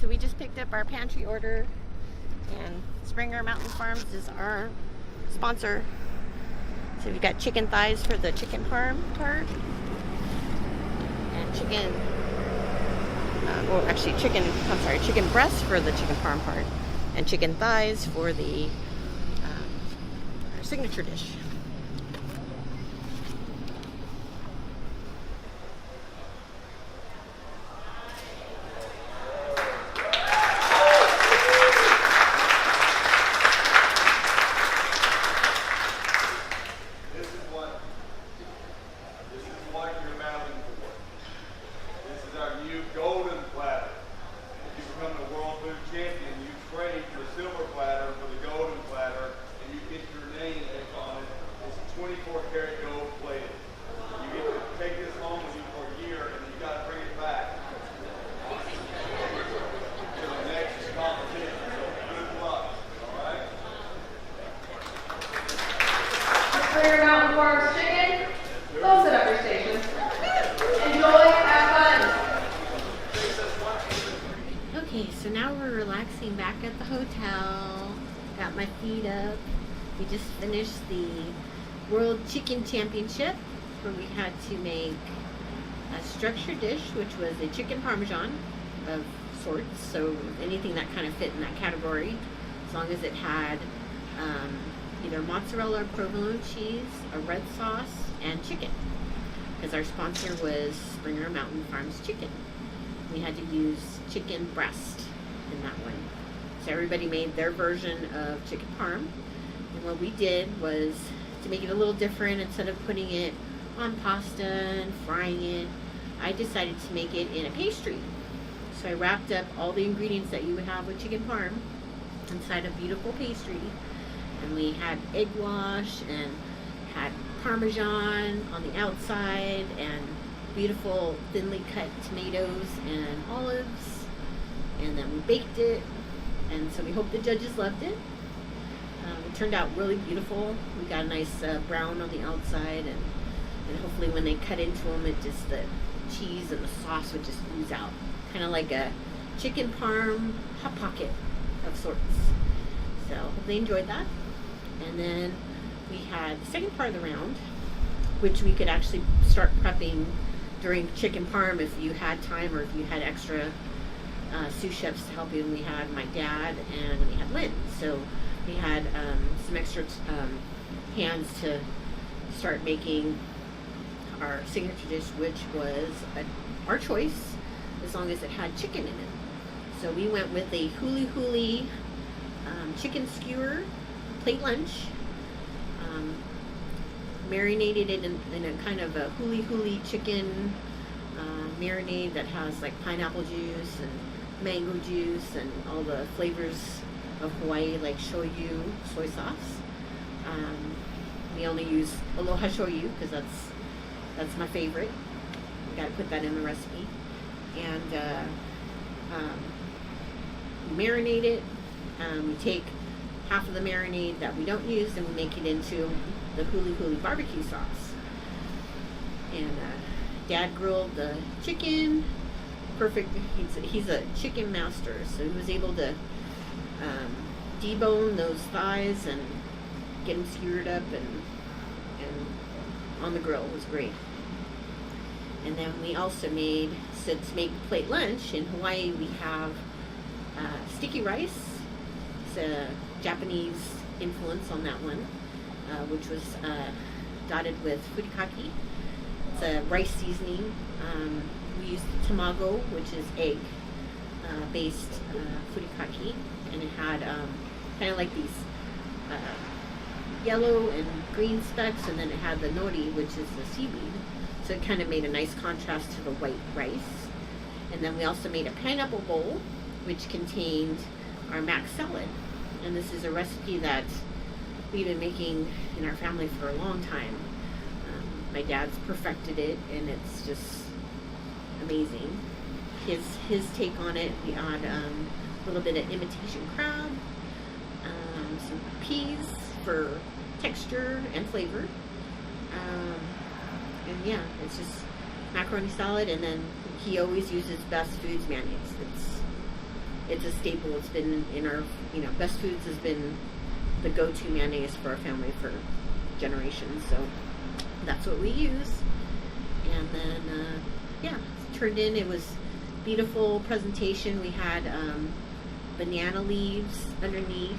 So we just picked up our pantry order, and Spinger Mountain Farms is our sponsor. So we've got chicken thighs for the chicken parm part, and chicken chicken breast for the chicken parm part, and chicken thighs for the our signature dish. Mountain Farms chicken. Close it up your station. Enjoy, have fun. Okay, so now we're relaxing back at the hotel. Got my feet up. We just finished the World Chicken Championship, where we had to make a structured dish, which was a chicken parmesan of sorts. So anything that kind of fit in that category, as long as it had either mozzarella or provolone cheese, a red sauce, and chicken. Because our sponsor was Spinger Mountain Farms Chicken. We had to use chicken breast in that one. So everybody made their version of chicken parm. And what we did was to make it a little different. Instead of putting it on pasta and frying it, I decided to make it in a pastry. So I wrapped up all the ingredients that you would have with chicken parm inside a beautiful pastry. And we had egg wash and had parmesan on the outside and beautiful thinly cut tomatoes and olives. And then we baked it. And so we hope the judges loved it. It turned out really beautiful. We got a nice brown on the outside, and hopefully when they cut into them, the cheese and the sauce would just ooze out. Kind of like a chicken parm hot pocket of sorts. So hope they enjoyed that. And then we had the second part of the round, which we could actually start prepping during chicken parm if you had time or if you had extra sous chefs to help you. And we had my dad and we had Lynn. So we had some extra hands to start making our signature dish, which was our choice, as long as it had chicken in it. So we went with a huli huli chicken skewer plate lunch, marinated it in a kind of a huli huli chicken marinade that has like pineapple juice and mango juice and all the flavors of Hawaii, like shoyu, soy sauce. We only use aloha shoyu because that's my favorite. We got to put that in the recipe. And marinate it. We take half of the marinade that we don't use and we make it into the huli huli barbecue sauce. And Dad grilled the chicken. Perfect. He's a chicken master, so he was able to debone those thighs and get them skewered up and on the grill. It was great. And then we also made, so to make plate lunch in Hawaii, we have sticky rice. It's a Japanese influence on that one, which was dotted with furikake. It's a rice seasoning. We used tamago, which is egg based furikake, and it had kind of like these yellow and green specks, and then it had the nori, which is the seaweed. So it kind of made a nice contrast to the white rice. And then we also made a pineapple bowl, which contained our mac salad. And this is a recipe that we've been making in our family for a long time. My dad's perfected it, and it's just amazing. His take on it, we add a little bit of imitation crab, some peas for texture and flavor. And yeah, it's just macaroni salad, and then he always uses Best Foods mayonnaise. It's it's a staple. It's been in our, Best Foods has been the go-to mayonnaise for our family for generations. So that's what we use. And then, turned in. It was beautiful presentation. We had banana leaves underneath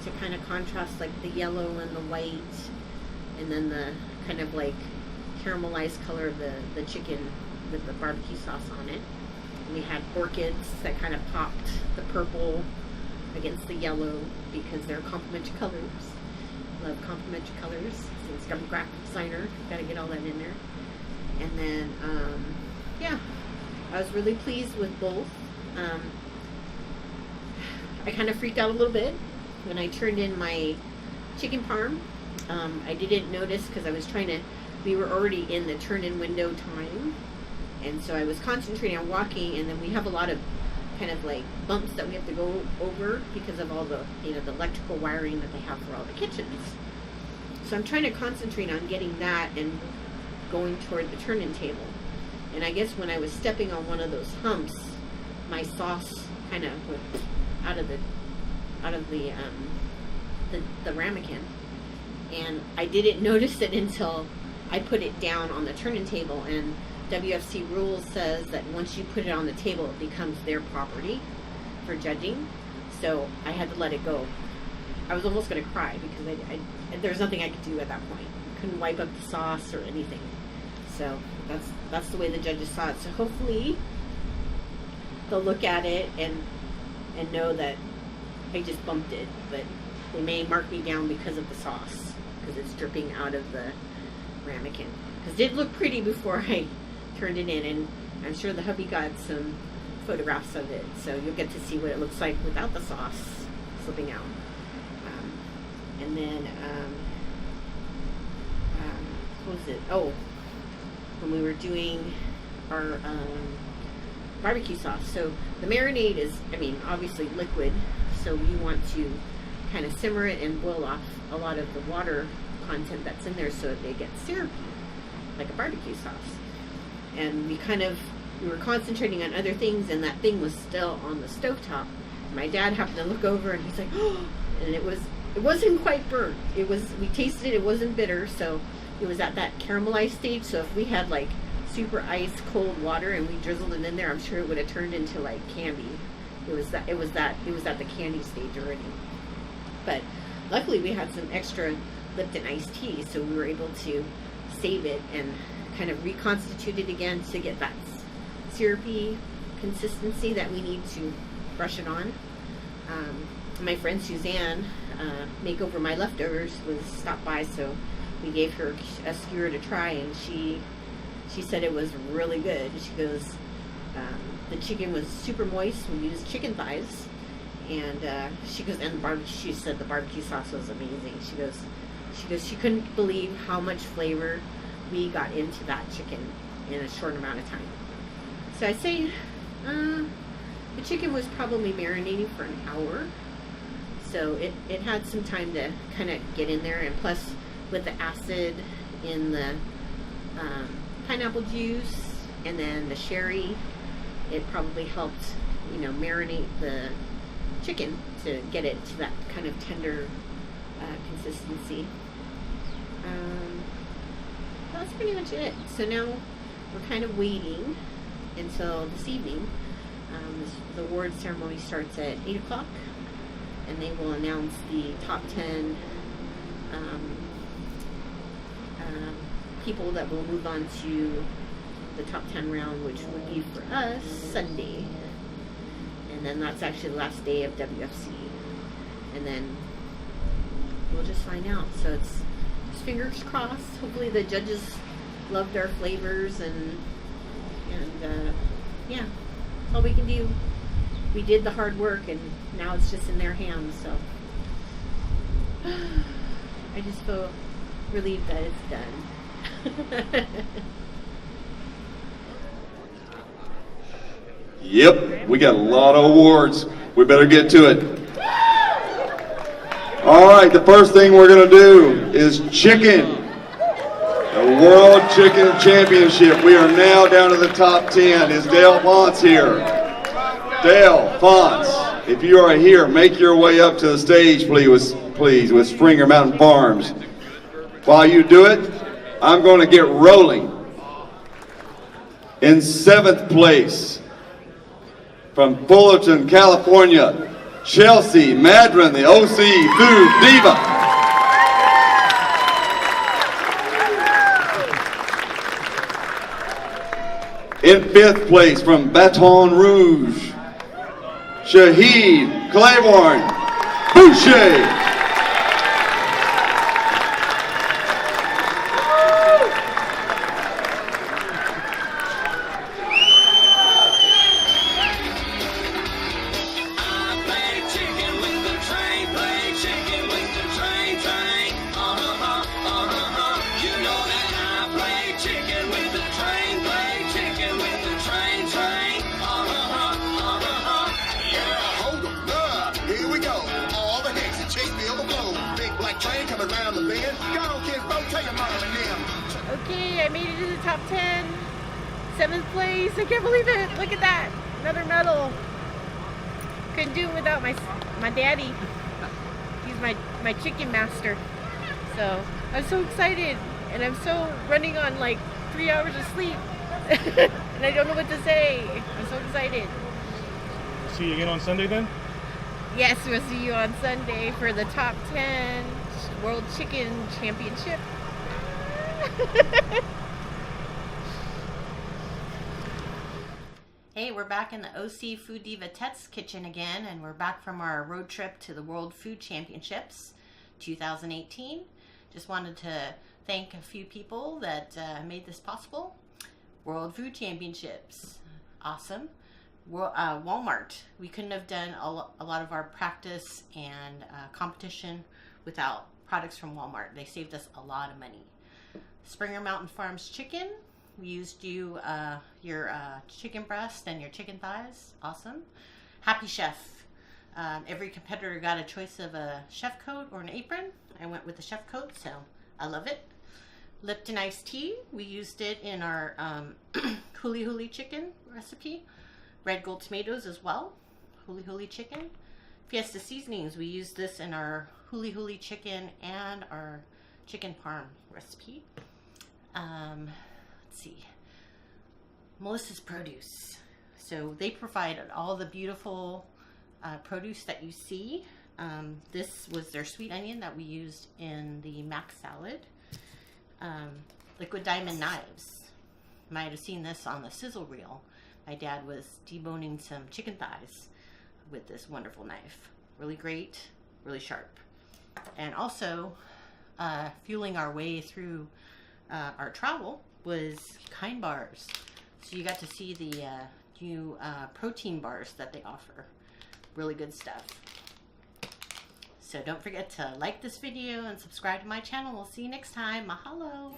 to kind of contrast like the yellow and the white, and then the kind of like caramelized color of the chicken with the barbecue sauce on it. And we had orchids that kind of popped the purple against the yellow because they're complementary colors. Love complementary colors. Since I'm a graphic designer, got to get all that in there. And then, I was really pleased with both. I kind of freaked out a little bit when I turned in my chicken parm. I didn't notice because we were already in the turn-in window time. And so I was concentrating on walking, and then we have a lot of kind of like bumps that we have to go over because of all the, the electrical wiring that they have for all the kitchens. So I'm trying to concentrate on getting that and going toward the turn-in table. And I guess when I was stepping on one of those humps, my sauce kind of went out of the ramekin, and I didn't notice it until I put it down on the turn-in table. And WFC rules says that once you put it on the table, it becomes their property for judging. So I had to let it go. I was almost going to cry because there was nothing I could do at that point. Couldn't wipe up the sauce or anything. So that's the way the judges saw it. So hopefully they'll look at it and know that I just bumped it, but they may mark me down because of the sauce, because it's dripping out of the ramekin. Because it did look pretty before I turned it in, and I'm sure the hubby got some photographs of it, so you'll get to see what it looks like without the sauce slipping out. And then, what was it? Oh, when we were doing our barbecue sauce. So the marinade is, obviously liquid, so you want to kind of simmer it and boil off a lot of the water content that's in there so that they get syrupy, like a barbecue sauce. And we were concentrating on other things, and that thing was still on the stovetop. My dad happened to look over, and he's like, oh, and it wasn't quite burnt. We tasted it, it wasn't bitter, so it was at that caramelized stage. So if we had like super ice cold water and we drizzled it in there, I'm sure it would have turned into like candy. It was at the candy stage already. But luckily we had some extra Lipton iced tea, so we were able to save it and kind of reconstitute it again to get that syrupy consistency that we need to brush it on. My friend Suzanne, Make Over My Leftovers, was stopped by, so we gave her a skewer to try, and she said it was really good. She goes, the chicken was super moist. We used chicken thighs, and she goes, and she said the barbecue sauce was amazing. She goes, she couldn't believe how much flavor we got into that chicken in a short amount of time. So I say the chicken was probably marinating for an hour, so it had some time to kind of get in there, and plus with the acid in the pineapple juice and then the sherry, it probably helped, marinate the chicken to get it to that kind of tender consistency. That's pretty much it. So now we're kind of waiting until this evening. The award ceremony starts at 8 o'clock, and they will announce the top 10 people that will move on to the top 10 round, which would be for us Sunday. And then that's actually the last day of WFC. And then we'll just find out. So it's just fingers crossed. Hopefully the judges loved our flavors, and yeah, that's all we can do. We did the hard work, and now it's just in their hands. So I just feel relieved that it's done. Yep, we got a lot of awards. We better get to it. All right, the first thing we're going to do is chicken. The World Chicken Championship. We are now down to the top 10. Is Dale Fonce here? Dale Fonce. if you are here, make your way up to the stage, please, with Springer Mountain Farms. While you do it, I'm going to get rolling. In 7th place, from Fullerton, California, Chelsea Madron, the OC Food Diva. In 5th place, from Baton Rouge, Shaheed Claiborne Boucher. Okay, I made it to the top 10. 7th place. I can't believe it. Look at that. Another medal. Couldn't do it without my daddy. He's my chicken master. So I'm so excited, and I'm so running on like 3 hours of sleep, and I don't know what to say. I'm so excited. See you again on Sunday then? Yes, we'll see you on Sunday for the top 10 World Chicken Championship. Hey, we're back in the OC Food Diva Tet's kitchen again, and we're back from our road trip to the World Food Championships 2018. Just wanted to thank a few people that made this possible. World Food Championships, awesome. Walmart, we couldn't have done a lot of our practice and competition without products from Walmart. They saved us a lot of money. Springer Mountain Farms chicken, we used your chicken breast and your chicken thighs, awesome. Happy Chef, every competitor got a choice of a chef coat or an apron. I went with the chef coat, so I love it. Lipton iced tea, we used it in our huli huli chicken recipe. Red gold tomatoes as well, huli huli chicken. Fiesta seasonings, we used this in our huli huli chicken and our chicken parm recipe. Let's see, Melissa's Produce. So they provided all the beautiful produce that you see. This was their sweet onion that we used in the mac salad. Liquid diamond knives. You might have seen this on the sizzle reel. My dad was deboning some chicken thighs with this wonderful knife. Really great, really sharp. And also, fueling our way through our travel was Kind bars. So you got to see the new protein bars that they offer. Really good stuff. So don't forget to like this video and subscribe to my channel. We'll see you next time. Mahalo!